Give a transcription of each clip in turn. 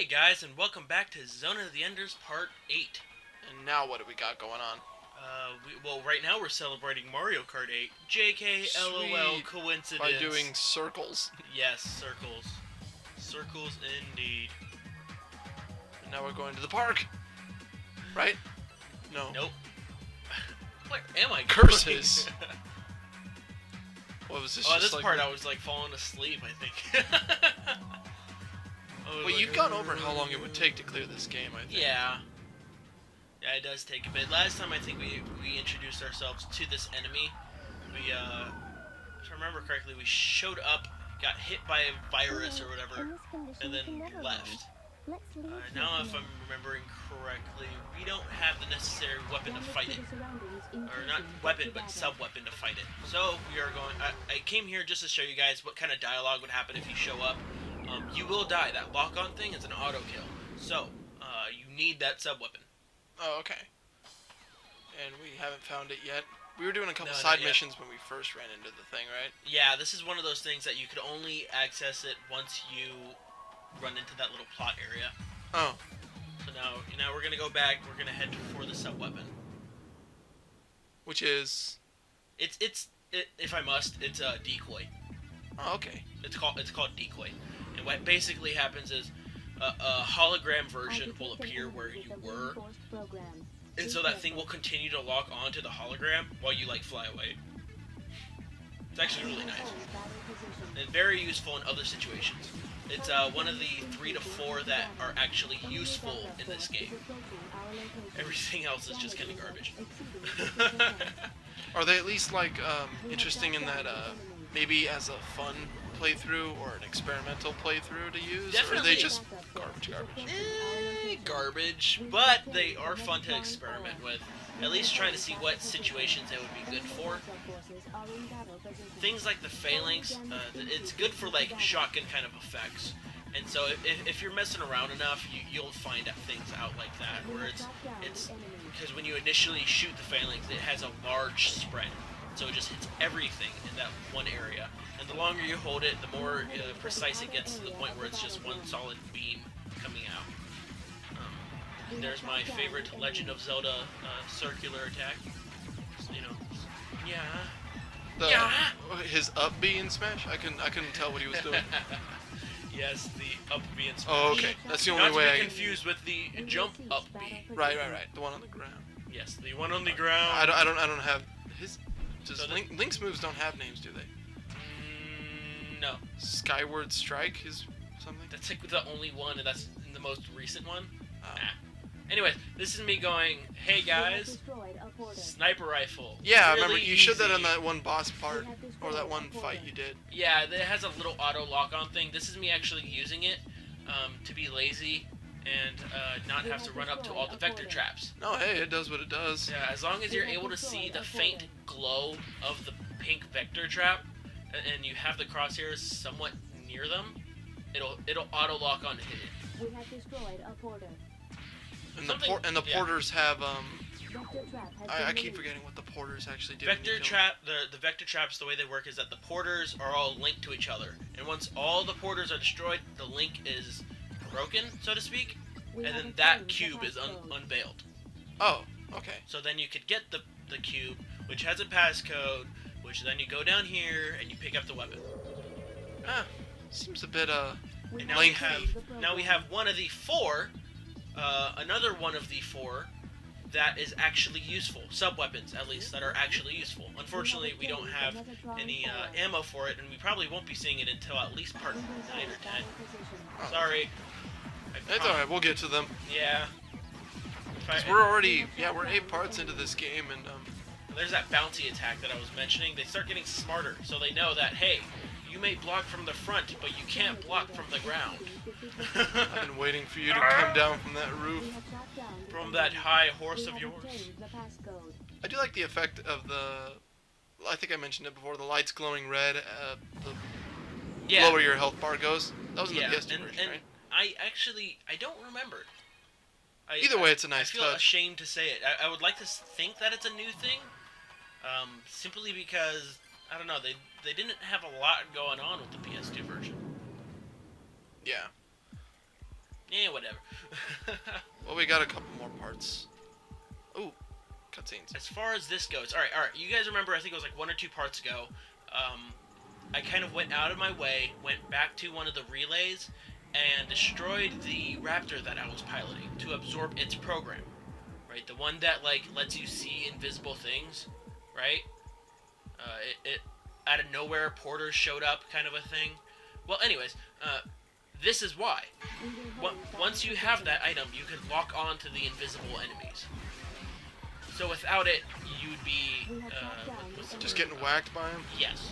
Hey guys, and welcome back to Zone of the Enders Part 8. And now what do we got going on? Well, right now we're celebrating Mario Kart 8. JK, LOL, Sweet. coincidence. By doing circles. Yes, circles. Circles indeed. And now we're going to the park. Right? No. Nope. Where am I going? Curses. What was this? Oh, this like part I was like falling asleep, I think. Well, you've gone over how long it would take to clear this game, I think. Yeah. Yeah, it does take a bit. Last time I think we introduced ourselves to this enemy. We, if I remember correctly, we showed up, got hit by a virus or whatever, and then left. Now, if I'm remembering correctly, we don't have the necessary weapon to fight it. Or not weapon, but sub-weapon to fight it. So, we are going... I came here just to show you guys what kind of dialogue would happen if you show up. You will die. That lock-on thing is an auto-kill. So, you need that sub-weapon. Oh, okay. And we haven't found it yet. We were doing a couple No, side missions when we first ran into the thing, right? Yeah, this is one of those things that you could only access it once you run into that little plot area. Oh. So now we're gonna go back. We're gonna head for the sub-weapon. Which is? If I must, it's a decoy. Oh, okay. It's called decoy. And what basically happens is a hologram version will appear where you were, and so that thing will continue to lock onto the hologram while you like fly away. It's actually really nice and very useful in other situations. It's one of the 3 to 4 that are actually useful in this game. Everything else is just kind of garbage. Are they at least like interesting in that maybe as a fun playthrough or an experimental playthrough to use? Definitely. Or are they just garbage? Garbage, but they are fun to experiment with. At least trying to see what situations they would be good for. Things like the phalanx, it's good for like shotgun kind of effects. And so if you're messing around enough, you'll find things out like that, where it's because when you initially shoot the phalanx, it has a large spread. So it just hits everything in that one area. And the longer you hold it, the more precise it gets, to the point where it's just one solid beam coming out. And there's my favorite Legend of Zelda circular attack. You know, yeah. His up B in Smash? I couldn't tell what he was doing. Yes, the up B in Smash. Oh, okay. That's the only way Not to be confused with the jump up B. Right. The one on the ground. Yes, the one on the ground. I don't have his. Does Link's moves don't have names, do they? No. Skyward Strike is something? That's like the only one, and that's the most recent one. Anyways, this is me going, hey guys, sniper rifle. Yeah, really I remember you showed that on easy. that one boss part, or that one fight you did. Yeah, it has a little auto lock-on thing. This is me actually using it to be lazy and not have to run up to all the vector traps. No, hey, it does what it does. Yeah, as long as you're able to see the faint glow of the pink vector trap, and you have the crosshairs somewhat near them, it'll auto lock on to hit it. We have destroyed a porter. And the porters have I keep forgetting what the porters actually do. Vector trap. The vector traps, the way they work is that the porters are all linked to each other, and once all the porters are destroyed, the link is broken, so to speak, and then that cube is unveiled. Oh, okay. So then you could get the cube, which has a passcode, which then you go down here and you pick up the weapon. Seems a bit And now lengthy. we have one of the 4. Another one of the 4 that is actually useful. Sub-weapons, at least, that are actually useful. Unfortunately, we don't have any ammo for it, and we probably won't be seeing it until at least part 9 or 10. Sorry. It's alright, we'll get to them. Yeah. We're 8 parts into this game, and there's that bouncy attack that I was mentioning. They start getting smarter, so they know that, hey, you may block from the front, but you can't block from the ground. I've been waiting for you to come down from that roof. From that high horse of yours. I do like the effect of I think I mentioned it before, the lights glowing red, the lower your health bar goes. That was in the PS2 version, right? I don't remember. Either way, it's a nice touch. I feel touch. ashamed to say it. I would like to think that it's a new thing, simply because, I don't know, they didn't have a lot going on with the PS2 version. Yeah. whatever. Well, we got a couple more parts. Ooh, cutscenes. As far as this goes, all right. You guys remember? I think it was like 1 or 2 parts ago. I kind of went out of my way, went back to one of the relays, and destroyed the raptor that I was piloting to absorb its program. Right, the one that like lets you see invisible things, right? It out of nowhere, porters showed up, kind of a thing. Well, anyways, this is why. Once you have that item, you can lock on to the invisible enemies. So without it, you'd be just getting whacked by him. Yes,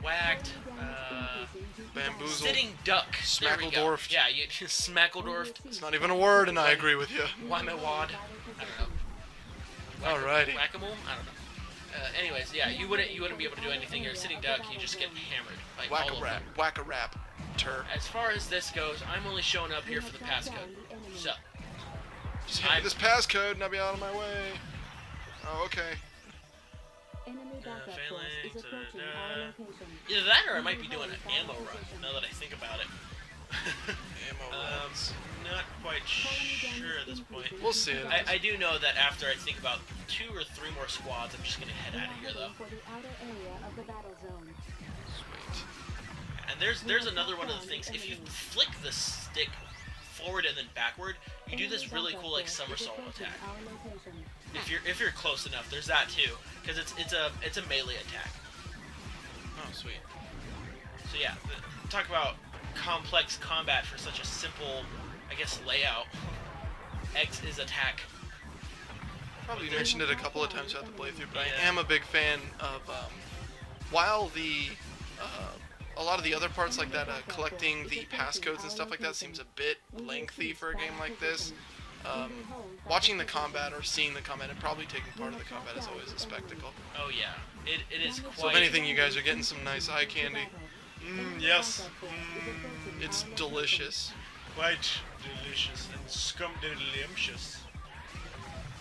whacked. Bamboozled. Sitting duck. Smackledorfed. Yeah, you smackledorfed. It's not even a word, and I agree with you. Whammy-wad. I don't know. Alrighty. Whack-a-mole? I don't know. Anyways, yeah, you wouldn't be able to do anything. You're a sitting duck. You just get hammered. Like Whack-a-rap. Whack-a-rap. Tur. As far as this goes, I'm only showing up here for the passcode. So. Just hand me this passcode and I'll be out of my way. Oh, okay. Either that or I might be doing an ammo run, now that I think about it. Ammo runs. Not quite sure at this point. We'll see it. I do know that after I think about 2 or 3 more squads, I'm just going to head out of here, though. Sweet. And there's another one of the things. If you flick the stick forward and then backward, you do this really cool like somersault attack. If you're close enough, there's that too, because it's a melee attack. Oh, sweet. So yeah, talk about complex combat for such a simple, I guess, layout. X is attack. Probably mentioned it a couple of times throughout the playthrough, but I am a big fan of while the a lot of the other parts like that, collecting the passcodes and stuff like that seems a bit lengthy for a game like this. Watching the combat or seeing the combat and probably taking part in the combat is always a spectacle. Oh yeah, it is quite... So if anything, you guys are getting some nice eye candy. Yes. It's delicious. Quite delicious and scumdiddlyumptious.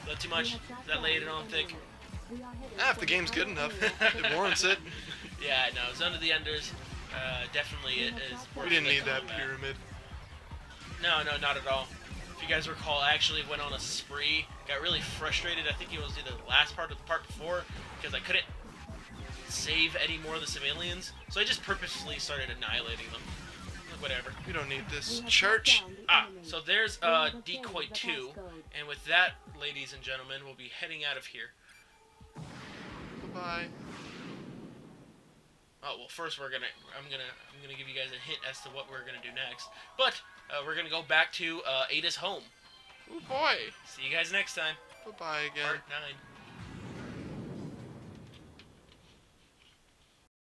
Not too much? That laid it on thick? If the game's good enough, it warrants it. Yeah, no, Zone of the Enders, definitely it is... We didn't need that pyramid. No, not at all. If you guys recall, I actually went on a spree, got really frustrated. I think it was either the last part or the part before, because I couldn't save any more of the civilians, so I just purposely started annihilating them. Whatever. We don't need this church. So there's Decoy 2, and with that, ladies and gentlemen, we'll be heading out of here. Bye. Oh well, first I'm gonna give you guys a hint as to what we're gonna do next. But we're gonna go back to Ada's home. Oh boy. See you guys next time. Bye again. Part 9.